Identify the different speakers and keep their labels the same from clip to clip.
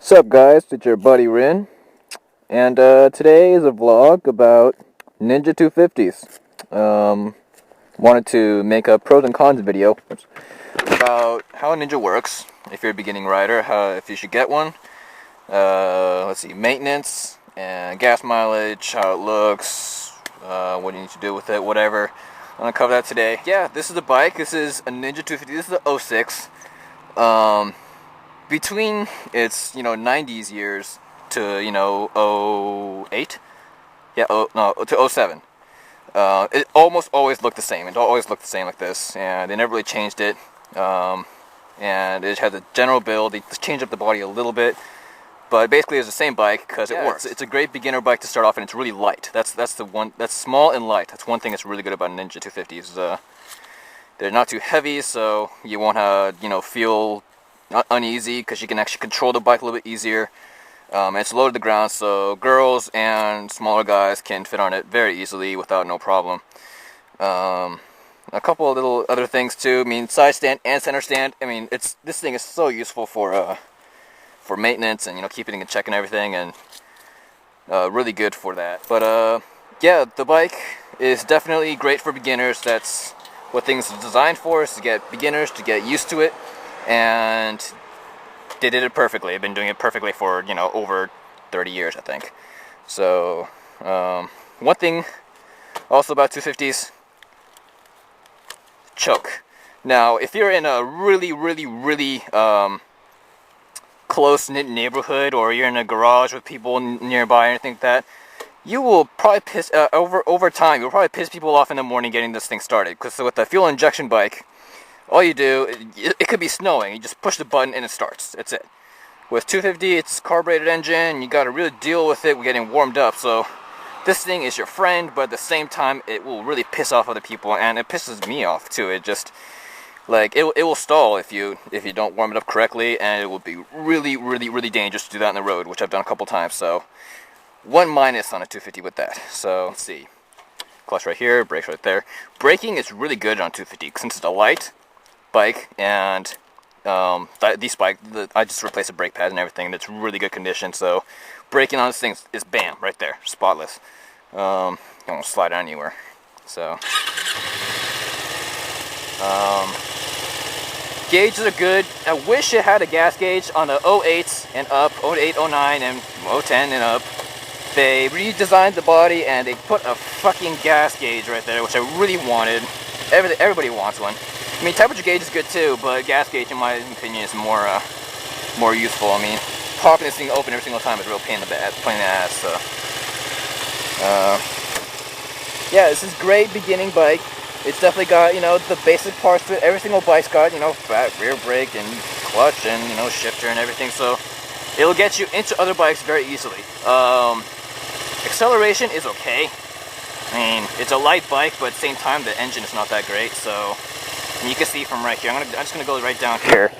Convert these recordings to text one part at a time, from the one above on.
Speaker 1: Sup guys, it's your buddy Rin, and today is a vlog about Ninja 250s. Wanted to make a pros and cons video about how a Ninja works, if you're a beginning rider, if you should get one, let's see, maintenance, and gas mileage, how it looks, what you need to do with it, whatever. I'm going to cover that today. Yeah, this is a bike, this is a Ninja 250, this is the 06. Between its 90s years to 08, to 07, it almost always looked the same. It always looked the same like this, and they never really changed it. And it has a general build. They just changed up the body a little bit, but basically it's the same bike because it works. It's a great beginner bike to start off, and it's really light. That's the one. That's small and light. That's one thing that's really good about Ninja 250s. They're not too heavy, so you won't feel uneasy because you can actually control the bike a little bit easier. It's low to the ground, so girls and smaller guys can fit on it very easily without no problem. A couple of little other things too. I mean, side stand and center stand. I mean, this thing is so useful for maintenance and keeping it in check and everything, and really good for that. But yeah, the bike is definitely great for beginners. That's what things are designed for, is to get beginners to get used to it. And they did it perfectly. They've been doing it perfectly for, over 30 years, I think. So, one thing also about 250s, choke. Now, if you're in a really close-knit neighborhood, or you're in a garage with people nearby or anything like that, you will probably piss, over time, you'll probably piss people off in the morning getting this thing started. Because with the fuel injection bike, all you do, it could be snowing, you just push the button and it starts. That's it. With 250, it's carbureted engine, you gotta really deal with it getting warmed up. So this thing is your friend, but at the same time, it will really piss off other people, and it pisses me off too. It just, it will stall if you don't warm it up correctly, and it will be really dangerous to do that on the road, which I've done a couple times. So one minus on a 250 with that. So let's see. Clutch right here, brakes right there. Braking is really good on 250 since it's a light bike, and this bike, I just replaced the brake pads and everything, and it's really good condition. So braking on this thing is bam, right there, spotless. You won't slide anywhere. So gauges are good. I wish it had a gas gauge on the 08s and up, 08, 09, and 010 and up. They redesigned the body and they put a fucking gas gauge right there, which I really wanted. Everybody wants one. I mean, temperature gauge is good too, but gas gauge, in my opinion, is more useful. I mean, popping this thing open every single time is a real pain in the ass. So, yeah, this is great beginning bike. It's definitely got the basic parts to it. Every single bike's got fat rear brake and clutch and shifter and everything. So it'll get you into other bikes very easily. Acceleration is okay. I mean, it's a light bike, but at the same time, the engine is not that great. So. And you can see from right here, I'm just gonna go right down here.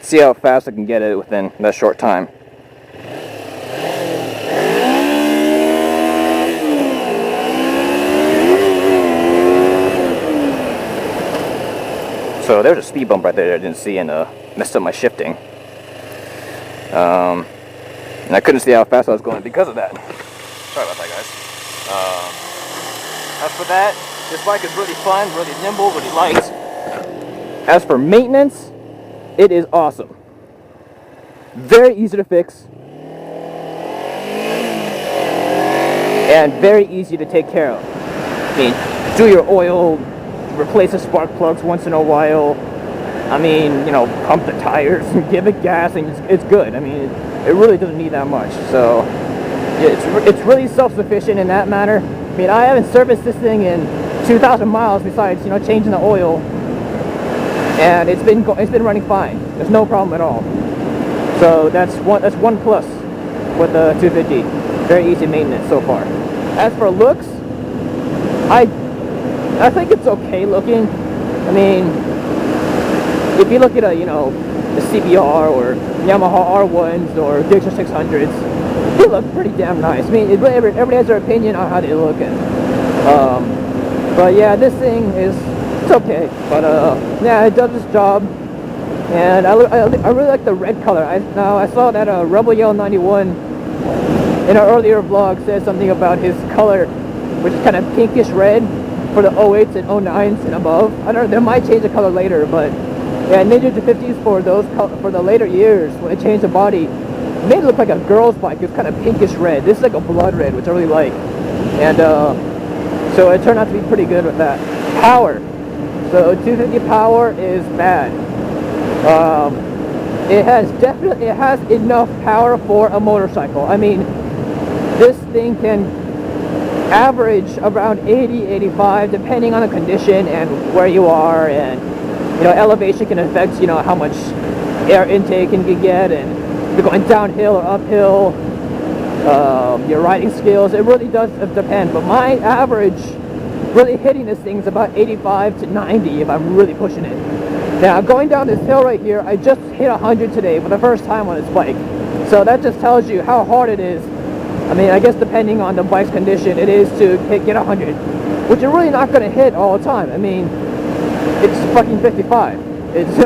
Speaker 1: See how fast I can get it within that short time. So there's a speed bump right there that I didn't see, and messed up my shifting. And I couldn't see how fast I was going because of that. Sorry about that, guys. As for that, this bike is really fun, really nimble, really light. As for maintenance, it is awesome. Very easy to fix. And very easy to take care of. I mean, do your oil, replace the spark plugs once in a while. I mean, pump the tires and give it gas, and it's good. I mean, it really doesn't need that much. So, it's really self-sufficient in that manner. I mean, I haven't serviced this thing in 2,000 miles besides changing the oil, and it's been running fine. There's no problem at all. So that's one plus with the 250. Very easy maintenance so far. As for looks, I think it's okay looking. I mean, if you look at the CBR or Yamaha R1s or Gixxer 600s, they look pretty damn nice. I mean, everybody has their opinion on how they look, but yeah, this thing it's okay. But yeah, it does its job.
Speaker 2: And I really like the red color. Now I saw that Rebel Yell 91 in our earlier vlog said something about his color, which is kind of pinkish red for the 08s and 09s and above. I don't know, they might change the color later, but yeah, Ninja 250s for the later years when they changed the body, it made it look like a girl's bike. It was kind of pinkish red. This is like a blood red, which I really like, and so it turned out to be pretty good with that. Power. So 250 power is bad. It has enough power for a motorcycle. I mean, this thing can average around 80, 85, depending on the condition and where you are, and you know, elevation can affect, you know, how much air intake you can get, and if you're going downhill or uphill, your riding skills. It really does depend. But my average, really hitting this thing, is about 85 to 90 if I'm really pushing it. Now, going down this hill right here, I just hit 100 today for the first time on this bike. So that just tells you how hard it is. I mean, I guess depending on the bike's condition, it is to get 100, which you're really not going to hit all the time. I mean, it's fucking 55. It's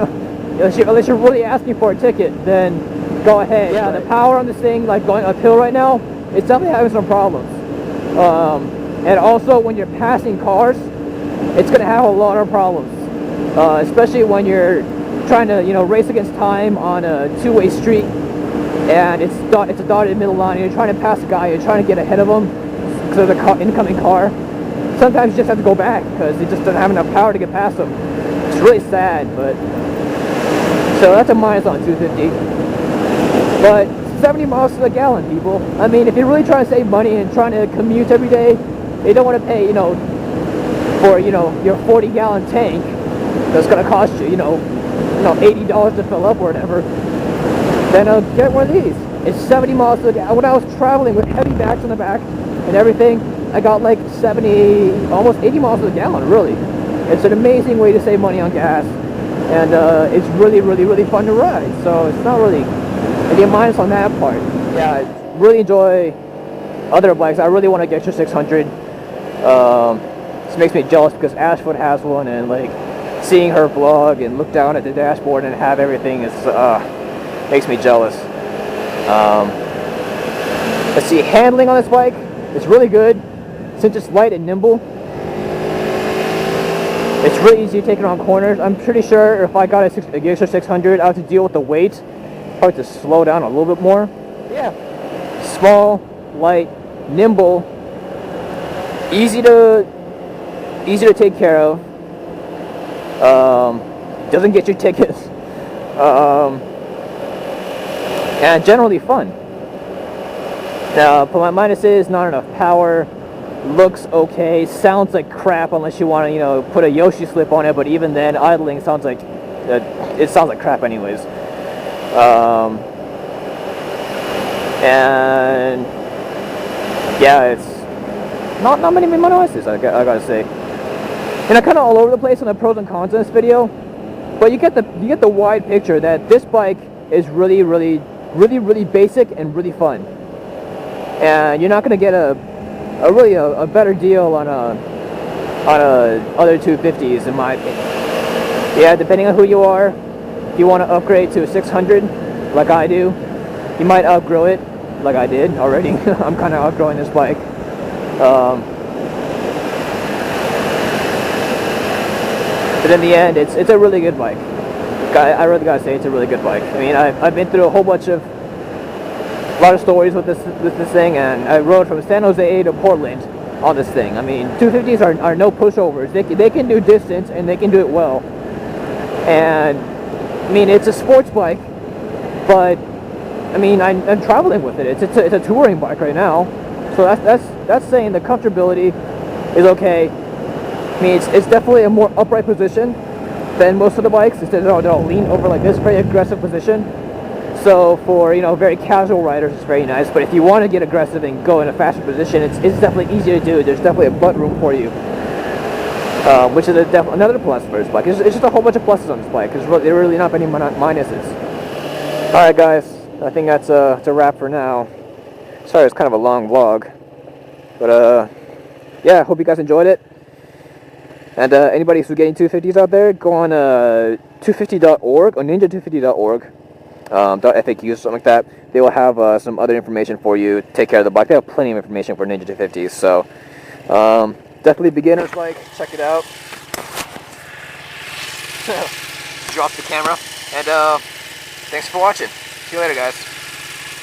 Speaker 2: unless you're really asking for a ticket, then go ahead. Yeah, the power on this thing, like going uphill right now, it's definitely having some problems. And also when you're passing cars, it's going to have a lot of problems. Especially when you're trying to, you know, race against time on a two-way street, and it's a dotted middle line, and you're trying to pass a guy, you're trying to get ahead of him because of the incoming car. Sometimes you just have to go back because it just doesn't have enough power to get past them. It's really sad, but so that's a minus on 250. But 70 miles to the gallon, people. I mean, if you're really trying to save money and trying to commute every day, you don't want to pay, you know, for, you know, your 40-gallon tank. That's going to cost you, you know, $80 to fill up or whatever. Then get one of these. It's 70 miles to the gallon. When I was traveling with heavy bags on the back and everything, I got like 70, almost 80 miles to the gallon, really. It's an amazing way to save money on gas. And it's really, really, really fun to ride. So it's not really any minus on that part. Yeah, I really enjoy other bikes. I really want to get your 600. This makes me jealous because Ashfoot has one, and like, seeing her vlog and look down at the dashboard and have everything is makes me jealous. Let's see, handling on this bike is really good since it's light and nimble. It's really easy to take it on corners. I'm pretty sure if I got a Gixxer 600, I have to deal with the weight, probably to slow down a little bit more. Yeah, small, light, nimble, easy to take care of. Doesn't get you tickets, and generally fun. Now, my minus is not enough power, looks okay, sounds like crap unless you want to, you know, put a Yoshi slip on it, but even then, idling sounds like, it sounds like crap anyways. And yeah, it's not many minuses, I gotta say. And I'm kind of all over the place on the pros and cons of this video, but you get the wide picture that this bike is really, really, really, really basic and really fun. And you're not going to get a better deal on a other 250s, in my opinion. Yeah, depending on who you are, if you want to upgrade to a 600 like I do, you might outgrow it like I did already. I'm kind of outgrowing this bike. But in the end, it's a really good bike. I really gotta say it's a really good bike. I mean, I've been through a lot of stories with this thing, and I rode from San Jose to Portland on this thing. I mean, 250s are no pushovers. They can do distance, and they can do it well. And I mean, it's a sports bike, but I mean, I'm traveling with it. It's a touring bike right now, so that's saying the comfortability is okay. I mean, it's definitely a more upright position than most of the bikes. Instead, they'll lean over like this, very aggressive position. So for, you know, very casual riders, it's very nice. But if you want to get aggressive and go in a faster position, it's definitely easier to do. There's definitely a butt room for you, which is another plus for this bike. It's just a whole bunch of pluses on this bike. There are really not many minuses. All right, guys, I think that's a wrap for now. Sorry, it's kind of a long vlog, but yeah, I hope you guys enjoyed it. And anybody who's getting 250s out there, go on 250.org or ninja250.org. .faq or something like that. They will have some other information for you. Take care of the bike. They have plenty of information for Ninja 250s. So definitely beginner's bike. Check it out. Drop the camera, and thanks for watching. See you later, guys.